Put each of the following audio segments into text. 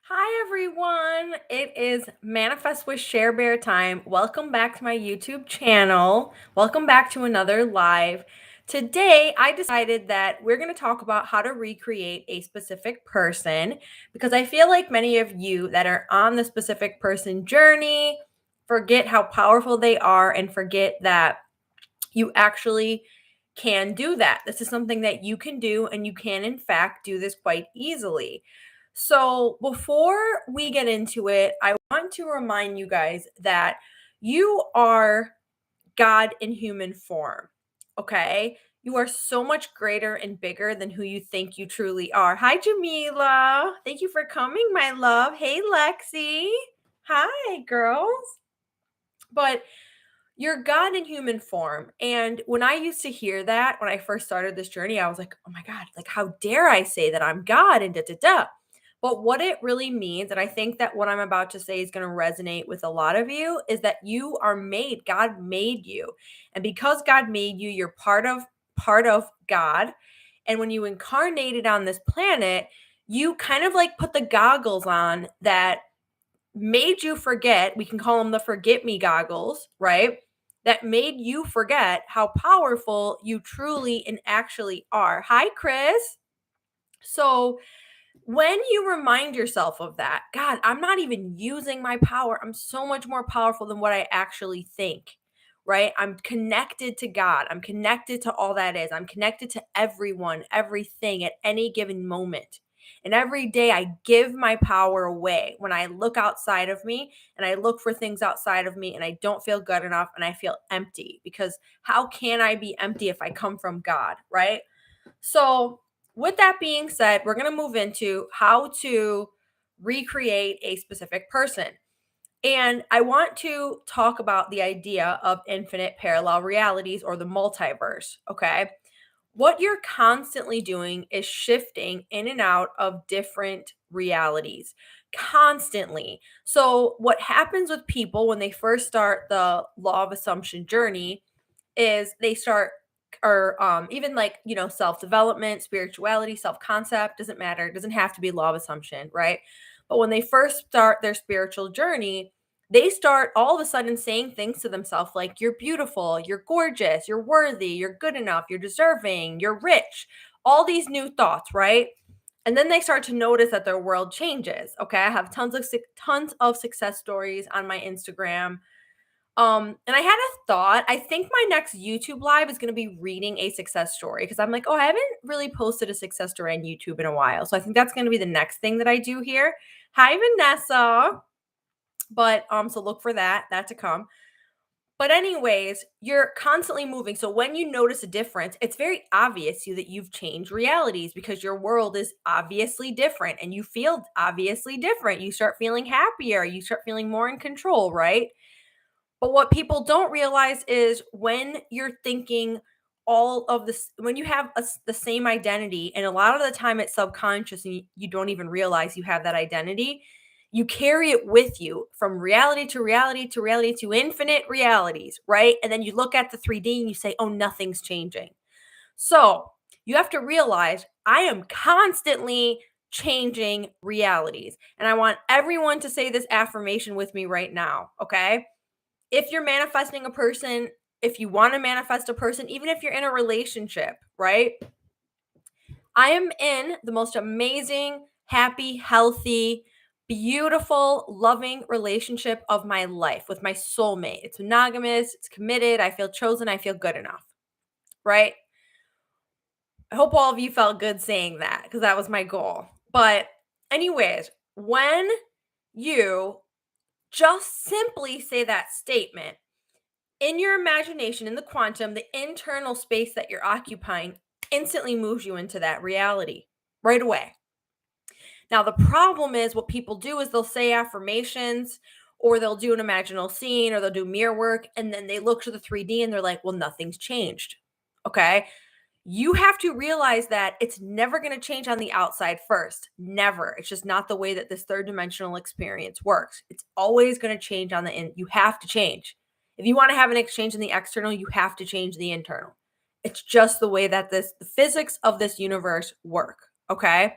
Hi everyone, it is Manifest with Sherbear time. Welcome back to my YouTube channel. Welcome back to another live. Today, I decided that we're going to talk about how to recreate a specific person because I feel like many of you that are on the specific person journey forget how powerful they are and forget that you actually can do that. This is something that you can do, and you can, in fact, do this quite easily. So, before we get into it, I want to remind you guys that you are God in human form. Okay. You are so much greater and bigger than who you think you truly are. Hi, Jamila. Thank you for coming, my love. Hey, Lexi. Hi, girls. But you're God in human form. And when I used to hear that, when I first started this journey, I was like, oh my God, like, how dare I say that I'm God and da da da. But what it really means, and I think that what I'm about to say is going to resonate with a lot of you, is that you are made. God made you. And because God made you, you're part of God. And when you incarnated on this planet, you kind of like put the goggles on that made you forget. We can call them the forget me goggles, right? That made you forget how powerful you truly and actually are. Hi, Chris. So, when you remind yourself of that, God, I'm not even using my power. I'm so much more powerful than what I actually think, right? I'm connected to God. I'm connected to all that is. I'm connected to everyone, everything at any given moment. And every day I give my power away when I look outside of me and I look for things outside of me and I don't feel good enough and I feel empty because how can I be empty if I come from God, right? So, with that being said, we're going to move into how to recreate a specific person. And I want to talk about the idea of infinite parallel realities or the multiverse. Okay. What you're constantly doing is shifting in and out of different realities constantly. So, what happens with people when they first start the law of assumption journey is they start or even like self-development, spirituality, self-concept, doesn't matter, it doesn't have to be law of assumption, right? But when they first start their spiritual journey, they start all of a sudden saying things to themselves like you're beautiful, you're gorgeous, you're worthy, you're good enough, you're deserving, you're rich, all these new thoughts, right? And then they start to notice that their world changes. Okay, I have tons of success stories on my Instagram. And I had a thought. I think my next YouTube live is going to be reading a success story because I'm like, oh, I haven't really posted a success story on YouTube in a while. So I think that's going to be the next thing that I do here. Hi, Vanessa. But so look for that to come. But anyways, you're constantly moving. So when you notice a difference, it's very obvious to you that you've changed realities because your world is obviously different and you feel obviously different. You start feeling happier, you start feeling more in control, right? But what people don't realize is when you're thinking all of this, when you have the same identity, and a lot of the time it's subconscious and you don't even realize you have that identity, you carry it with you from reality to reality to reality to infinite realities, right? And then you look at the 3D and you say, oh, nothing's changing. So you have to realize I am constantly changing realities. And I want everyone to say this affirmation with me right now, okay? If you're manifesting a person, if you want to manifest a person, even if you're in a relationship, right? I am in the most amazing, happy, healthy, beautiful, loving relationship of my life with my soulmate. It's monogamous, it's committed, I feel chosen, I feel good enough, right? I hope all of you felt good saying that because that was my goal. But, anyways, when you just simply say that statement, in your imagination, in the quantum, the internal space that you're occupying instantly moves you into that reality right away. Now, the problem is what people do is they'll say affirmations or they'll do an imaginal scene or they'll do mirror work and then they look to the 3D and they're like, well, nothing's changed. Okay. You have to realize that it's never going to change on the outside first. Never. It's just not the way that this third dimensional experience works. It's always going to change on the in. You have to change. If you want to have an exchange in the external, you have to change the internal. It's just the way that the physics of this universe work. Okay.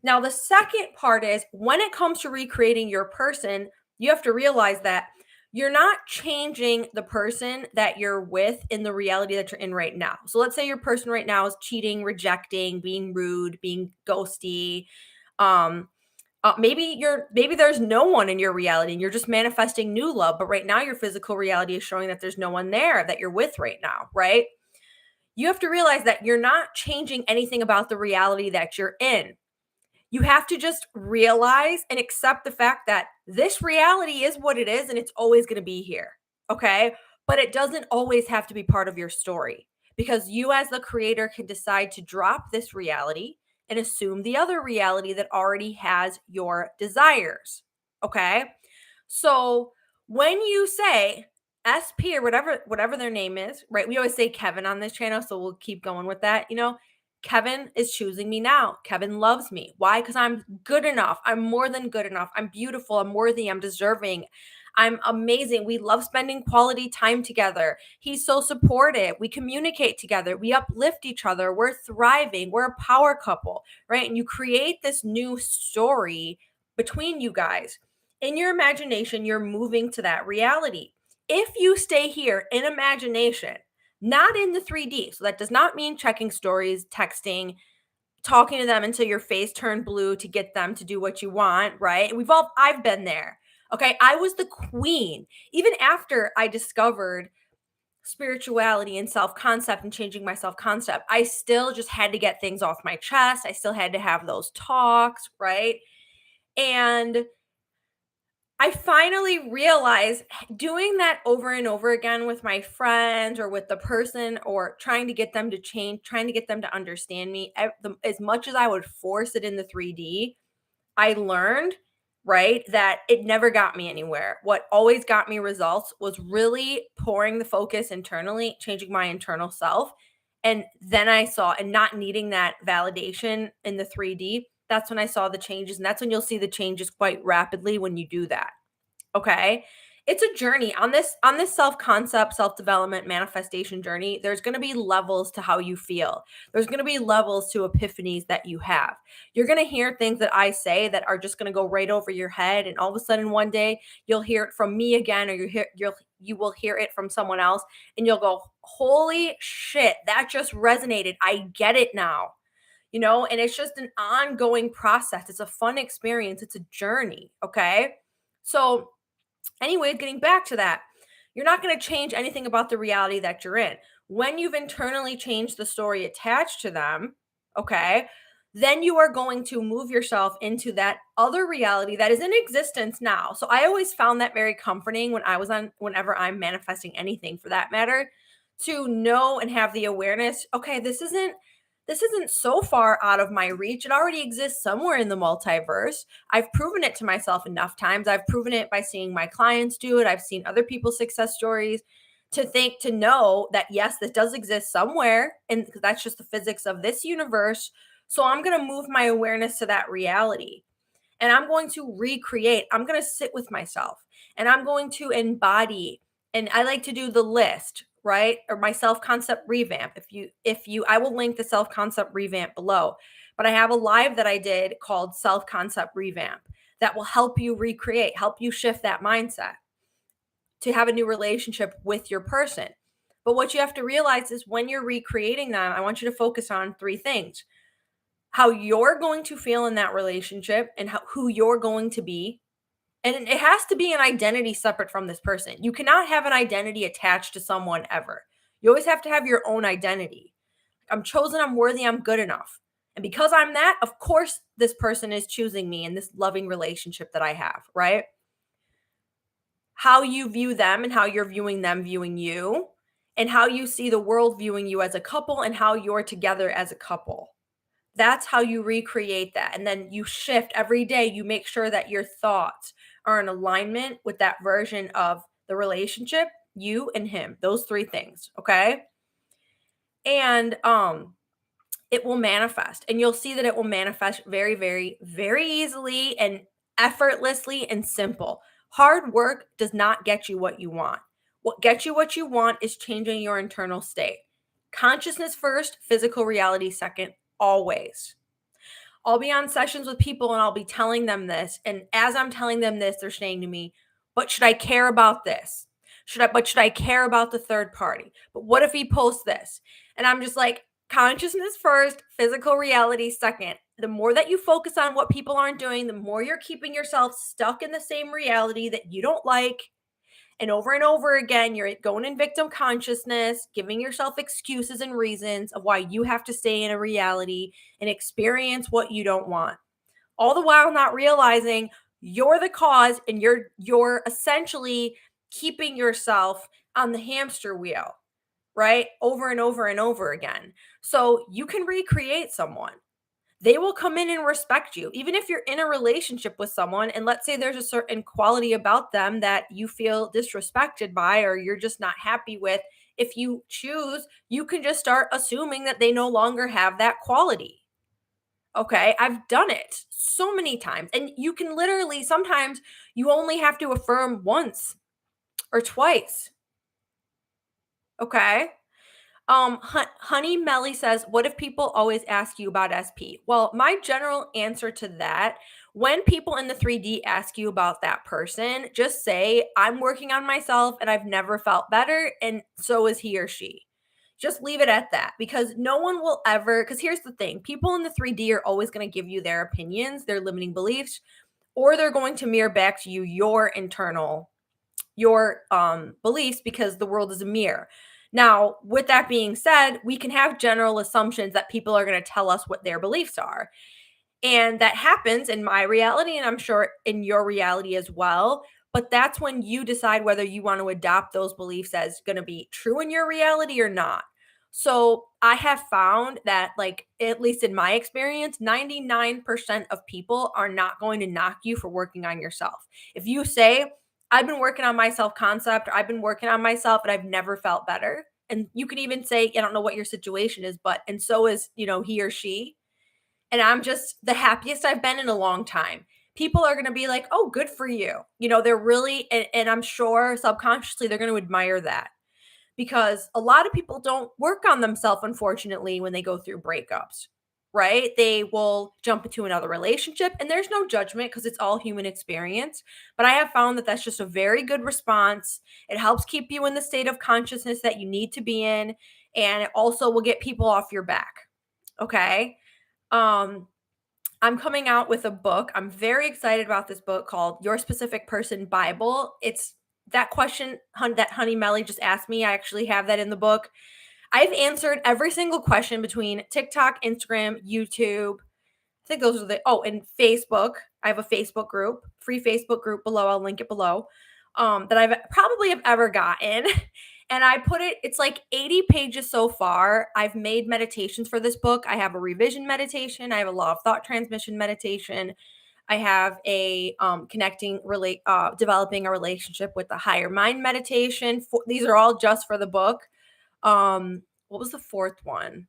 Now, the second part is when it comes to recreating your person, you have to realize that you're not changing the person that you're with in the reality that you're in right now. So let's say your person right now is cheating, rejecting, being rude, being ghosty. Um, maybe there's no one in your reality and you're just manifesting new love, but right now your physical reality is showing that there's no one there that you're with right now, right? You have to realize that you're not changing anything about the reality that you're in. You have to just realize and accept the fact that this reality is what it is and it's always going to be here. Okay. But it doesn't always have to be part of your story because you, as the creator, can decide to drop this reality and assume the other reality that already has your desires. Okay. So when you say SP or whatever their name is, right? We always say Kevin on this channel, so we'll keep going with that. Kevin is choosing me now. Kevin loves me. Why? Because I'm good enough. I'm more than good enough. I'm beautiful. I'm worthy. I'm deserving. I'm amazing. We love spending quality time together. He's so supportive. We communicate together. We uplift each other. We're thriving. We're a power couple, right? And you create this new story between you guys. In your imagination, you're moving to that reality. If you stay here in imagination, not in the 3D. So that does not mean checking stories, texting, talking to them until your face turned blue to get them to do what you want, right? I've been there. Okay. I was the queen. Even after I discovered spirituality and self concept and changing my self concept, I still just had to get things off my chest. I still had to have those talks, right? And I finally realized doing that over and over again with my friends or with the person or trying to get them to change, trying to get them to understand me, as much as I would force it in the 3D, I learned, right, that it never got me anywhere. What always got me results was really pouring the focus internally, changing my internal self. And then I saw, and not needing that validation in the 3D, that's when I saw the changes. And that's when you'll see the changes quite rapidly when you do that. Okay. It's a journey on this self-concept, self-development, manifestation journey. There's going to be levels to how you feel. There's going to be levels to epiphanies that you have. You're going to hear things that I say that are just going to go right over your head, and all of a sudden one day you'll hear it from me again, or you will hear it from someone else, and you'll go, "Holy shit, that just resonated. I get it now." And it's just an ongoing process. It's a fun experience. It's a journey. Okay. So anyways, getting back to that, you're not going to change anything about the reality that you're in. When you've internally changed the story attached to them, okay, then you are going to move yourself into that other reality that is in existence now. So I always found that very comforting whenever I'm manifesting anything for that matter, to know and have the awareness, okay, this isn't so far out of my reach. It already exists somewhere in the multiverse. I've proven it to myself enough times. I've proven it by seeing my clients do it. I've seen other people's success stories to know that yes, this does exist somewhere. And that's just the physics of this universe. So I'm going to move my awareness to that reality and I'm going to recreate. I'm going to sit with myself and I'm going to embody. And I like to do the list, right? Or my self-concept revamp. If you I will link the self-concept revamp below. But I have a live that I did called self-concept revamp that will help you recreate, help you shift that mindset to have a new relationship with your person. But what you have to realize is when you're recreating them, I want you to focus on three things: how you're going to feel in that relationship and who you're going to be. And it has to be an identity separate from this person. You cannot have an identity attached to someone ever. You always have to have your own identity. I'm chosen, I'm worthy, I'm good enough. And because I'm that, of course, this person is choosing me in this loving relationship that I have, right? How you view them and how you're viewing them viewing you, and how you see the world viewing you as a couple and how you're together as a couple. That's how you recreate that. And then you shift every day. You make sure that your thoughts are in alignment with that version of the relationship, you and him, those three things. Okay. And it will manifest. And you'll see that it will manifest very, very, very easily and effortlessly and simple. Hard work does not get you what you want. What gets you what you want is changing your internal state. Consciousness first, physical reality second, always. I'll be on sessions with people and I'll be telling them this. And as I'm telling them this, they're saying to me, but should I care about this? Should I care about the third party? But what if he posts this? And I'm just like, consciousness first, physical reality second. The more that you focus on what people aren't doing, the more you're keeping yourself stuck in the same reality that you don't like. And over again, you're going in victim consciousness, giving yourself excuses and reasons of why you have to stay in a reality and experience what you don't want. All the while not realizing you're the cause and you're essentially keeping yourself on the hamster wheel, right? Over and over and over again. So you can recreate someone. They will come in and respect you. Even if you're in a relationship with someone and let's say there's a certain quality about them that you feel disrespected by or you're just not happy with, if you choose, you can just start assuming that they no longer have that quality. Okay, I've done it so many times. And you can literally sometimes you only have to affirm once or twice. Okay? Honey Melly says, what if people always ask you about SP? Well, my general answer to that, when people in the 3D ask you about that person, just say, I'm working on myself and I've never felt better. And so is he or she. Just leave it at that because no one will ever, because here's the thing people in the 3D are always going to give you their opinions, their limiting beliefs, or they're going to mirror back to you your internal your beliefs because the world is a mirror. Now, with that being said, we can have general assumptions that people are going to tell us what their beliefs are. And that happens in my reality, and I'm sure in your reality as well. But that's when you decide whether you want to adopt those beliefs as going to be true in your reality or not. So I have found that, like, at least in my experience, 99% of people are not going to knock you for working on yourself. If you say, I've been working on my self concept, or I've been working on myself and I've never felt better. And you can even say, I don't know what your situation is, but, and so is, he or she, and I'm just the happiest I've been in a long time. People are going to be like, oh, good for you. They're really, and I'm sure subconsciously they're going to admire that because a lot of people don't work on themselves, unfortunately, when they go through breakups, right? They will jump into another relationship and there's no judgment because it's all human experience. But I have found that that's just a very good response. It helps keep you in the state of consciousness that you need to be in. And it also will get people off your back. Okay. Um, I'm coming out with a book. I'm very excited about this book called Your Specific Person Bible. It's that question that Honey Melly just asked me. I actually have that in the book. I've answered every single question between TikTok, Instagram, YouTube. I think those are and Facebook. I have a Facebook group, free Facebook group below. I'll link it below. That I've probably have ever gotten. And I put it's like 80 pages so far. I've made meditations for this book. I have a revision meditation. I have a law of thought transmission meditation. I have a developing a relationship with the higher mind meditation. These are all just for the book. What was the fourth one?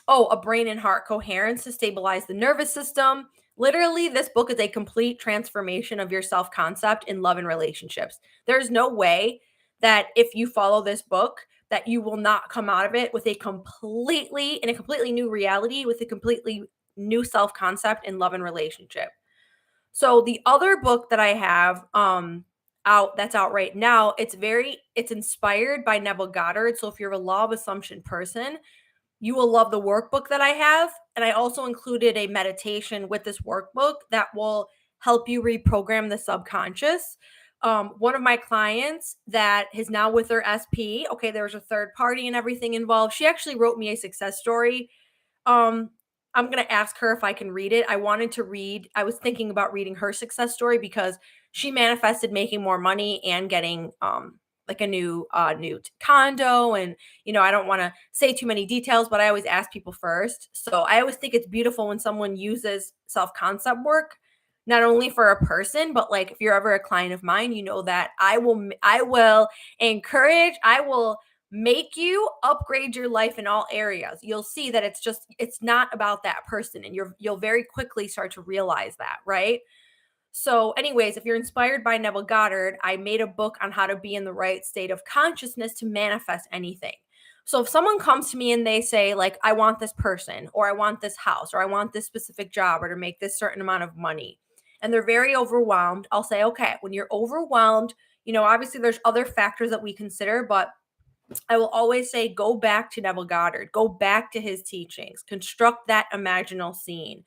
Oh, a brain and heart coherence to stabilize the nervous system. Literally, this book is a complete transformation of your self-concept in love and relationships. There's no way that if you follow this book, that you will not come out of it with a completely new reality, with a completely new self-concept in love and relationship. So the other book that I have out right now, it's inspired by Neville Goddard. So if you're a law of assumption person, you will love the workbook that I have. And I also included a meditation with this workbook that will help you reprogram the subconscious. One of my clients that is now with her SP, okay, there was a third party and everything involved. She actually wrote me a success story. I'm going to ask her if I can read it. I was thinking about reading her success story because she manifested making more money and getting like a new condo. And, I don't want to say too many details, but I always ask people first. So I always think it's beautiful when someone uses self-concept work, not only for a person, but like if you're ever a client of mine, that I will encourage, I will make you upgrade your life in all areas. You'll see that it's not about that person, and you'll very quickly start to realize that, right? So anyways, if you're inspired by Neville Goddard, I made a book on how to be in the right state of consciousness to manifest anything. So if someone comes to me and they say, like, I want this person, or I want this house, or I want this specific job, or to make this certain amount of money, and they're very overwhelmed, I'll say, okay, when you're overwhelmed, obviously there's other factors that we consider, but I will always say, go back to Neville Goddard, go back to his teachings, construct that imaginal scene.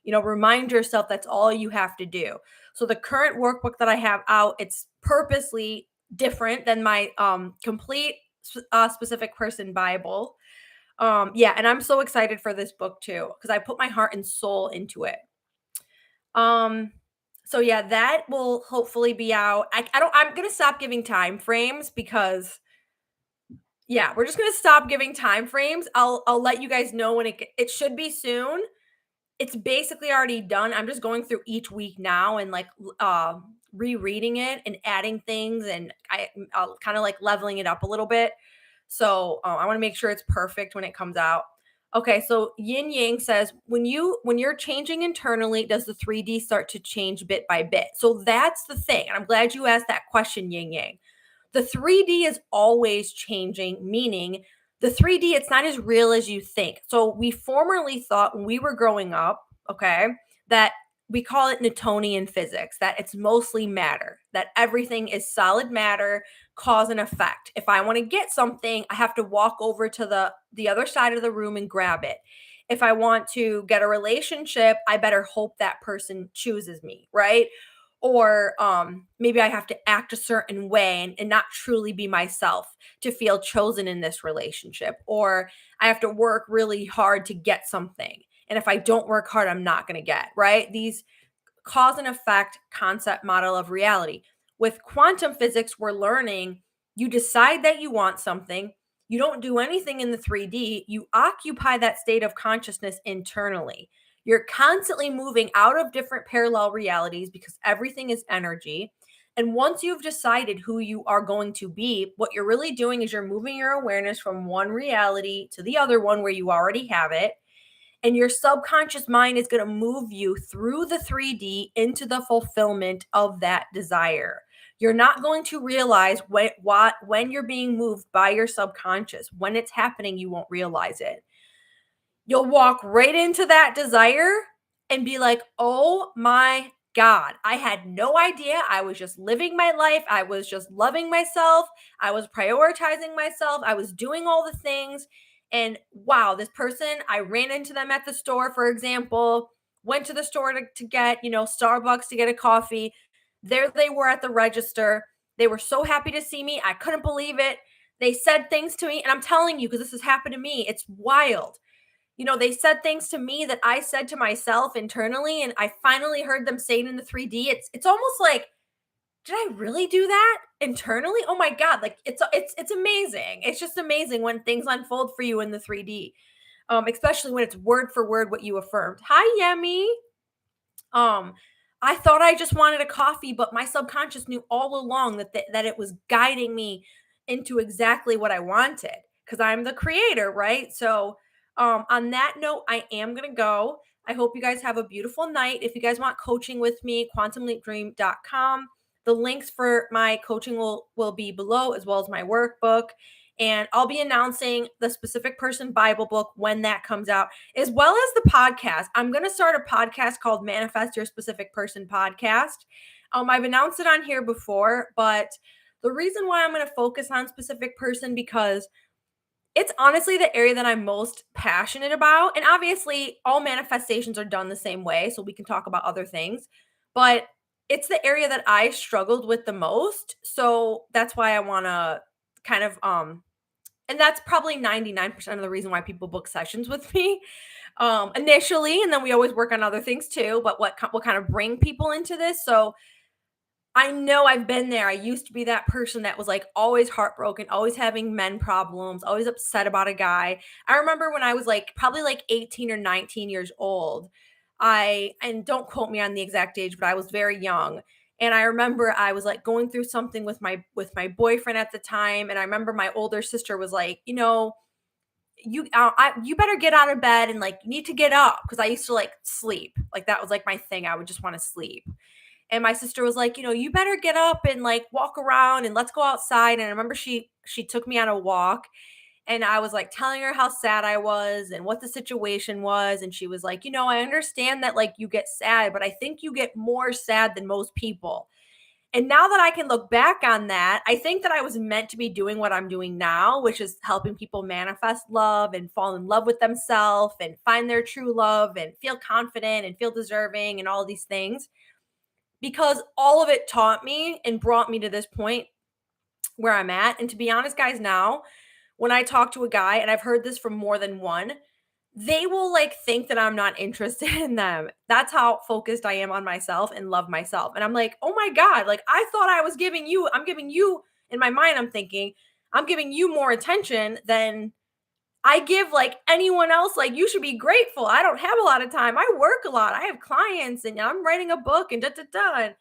Remind yourself that's all you have to do. So the current workbook that I have out, it's purposely different than my complete specific person Bible. Yeah, and I'm so excited for this book too because I put my heart and soul into it. So yeah, that will hopefully be out. I'm gonna stop giving time frames because yeah, we're just gonna stop giving time frames. I'll let you guys know when it should be soon. It's basically already done. I'm just going through each week now and like rereading it and adding things, and I'll kind of like leveling it up a little bit. So I want to make sure it's perfect when it comes out. Okay, so Yin Yang says when you're changing internally, does the 3D start to change bit by bit? So that's the thing, and I'm glad you asked that question, Yin Yang. The 3D is always changing, meaning the 3D, it's not as real as you think. So we formerly thought when we were growing up, okay, that we call it Newtonian physics, that it's mostly matter, that everything is solid matter, cause and effect. If I want to get something, I have to walk over to the other side of the room and grab it. If I want to get a relationship, I better hope that person chooses me, right? Or maybe I have to act a certain way and not truly be myself to feel chosen in this relationship. Or I have to work really hard to get something. And if I don't work hard, I'm not going to get, right? These cause and effect concept model of reality. With quantum physics, we're learning you decide that you want something, you don't do anything in the 3D, you occupy that state of consciousness internally. You're constantly moving out of different parallel realities because everything is energy. And once you've decided who you are going to be, what you're really doing is you're moving your awareness from one reality to the other one where you already have it. And your subconscious mind is going to move you through the 3D into the fulfillment of that desire. You're not going to realize when you're being moved by your subconscious. When it's happening, you won't realize it. You'll walk right into that desire and be like, oh my God, I had no idea. I was just living my life. I was just loving myself. I was prioritizing myself. I was doing all the things. And wow, this person, I ran into them at the store, for example, went to the store to get, Starbucks to get a coffee. There they were at the register. They were so happy to see me. I couldn't believe it. They said things to me. And I'm telling you, because this has happened to me, it's wild. They said things to me that I said to myself internally, and I finally heard them say it in the 3D. It's almost like, did I really do that internally? Oh my God, like it's amazing. It's just amazing when things unfold for you in the 3D. Especially when it's word for word what you affirmed. Hi, Yemi. Um, I thought I just wanted a coffee, but my subconscious knew all along that it was guiding me into exactly what I wanted because I'm the creator, right? So, on that note, I am gonna go. I hope you guys have a beautiful night. If you guys want coaching with me, quantumleapdream.com. The links for my coaching will be below, as well as my workbook. And I'll be announcing the specific person Bible book when that comes out, as well as the podcast. I'm going to start a podcast called Manifest Your Specific Person Podcast. I've announced it on here before, but the reason why I'm going to focus on specific person because it's honestly the area that I'm most passionate about. And obviously, all manifestations are done the same way, so we can talk about other things. But it's the area that I struggled with the most. So that's why I want to kind of and that's probably 99% of the reason why people book sessions with me initially, and then we always work on other things too, but what kind of bring people into this. So I know I've been there. I used to be that person that was like always heartbroken, always having men problems, always upset about a guy. I remember when I was like probably like 18 or 19 years old. And don't quote me on the exact age, but I was very young. And I remember I was like going through something with my boyfriend at the time, and I remember my older sister was like, you better get out of bed and like you need to get up because I used to like sleep. Like that was like my thing. I would just want to sleep. And my sister was like, you better get up and like walk around and let's go outside. And I remember she took me on a walk And I was like telling her how sad I was and what the situation was. And she was like, I understand that like you get sad, but I think you get more sad than most people. And now that I can look back on that, I think that I was meant to be doing what I'm doing now, which is helping people manifest love and fall in love with themselves and find their true love and feel confident and feel deserving and all these things. Because all of it taught me and brought me to this point where I'm at. And to be honest, guys, now when I talk to a guy, and I've heard this from more than one, they will like think that I'm not interested in them. That's how focused I am on myself and love myself. And I'm like, oh my God, like I thought I'm giving you, in my mind, I'm thinking, I'm giving you more attention than I give like anyone else. Like, you should be grateful. I don't have a lot of time. I work a lot. I have clients and I'm writing a book and da da da.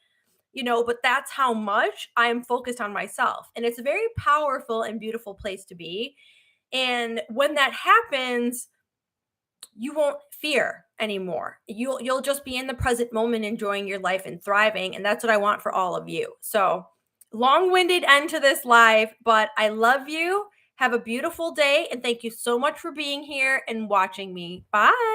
But that's how much I am focused on myself. And it's a very powerful and beautiful place to be. And when that happens, you won't fear anymore. You'll just be in the present moment, enjoying your life and thriving. And that's what I want for all of you. So, long-winded end to this live, but I love you. Have a beautiful day. And thank you so much for being here and watching me. Bye.